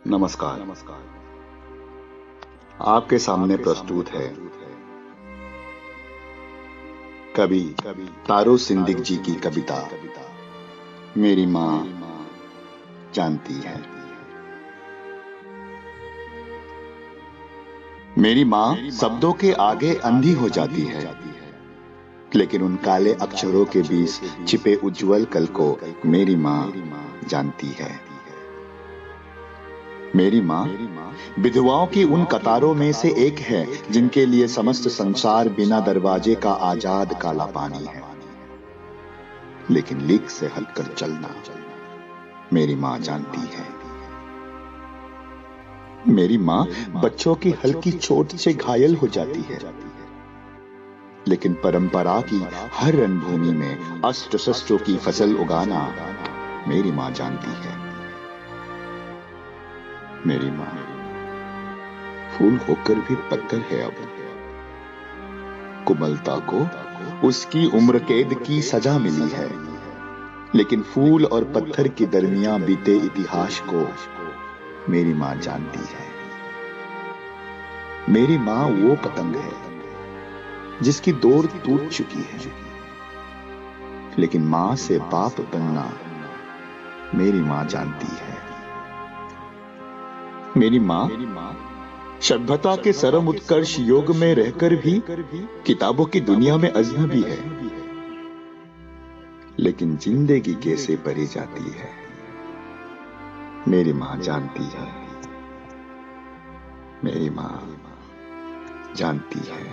नमस्कार। आपके सामने प्रस्तुत है कवि तारो सिंदीक जी की कविता मेरी माँ जानती है। मेरी माँ शब्दों के आगे अंधी हो जाती है, लेकिन उन काले अक्षरों के बीच छिपे उज्जवल कल को मेरी माँ जानती है। मेरी माँ विधवाओं की उन कतारों में से एक है जिनके लिए समस्त संसार बिना दरवाजे का आजाद काला पानी है, लेकिन लीक से हटकर चलना मेरी माँ जानती है। मेरी माँ बच्चों की हल्की चोट से घायल हो जाती है, लेकिन परंपरा की हर रणभूमि में अस्त्र शस्त्रों की फसल उगाना मेरी माँ जानती है। मेरी माँ फूल होकर भी पत्थर है। अब कोमलता को उसकी उम्र कैद की सजा मिली है, लेकिन फूल और पत्थर के दरमियान बीते इतिहास को मेरी माँ जानती है। मेरी माँ वो पतंग है जिसकी डोर टूट चुकी है, लेकिन माँ से बाप बनना मेरी माँ जानती है। मेरी माँ सभ्यता के सरम उत्कर्ष योग में रहकर भी किताबों की दुनिया में अजनबी है, लेकिन जिंदगी कैसे परी जाती है मेरी माँ जानती है। मेरी माँ जानती है।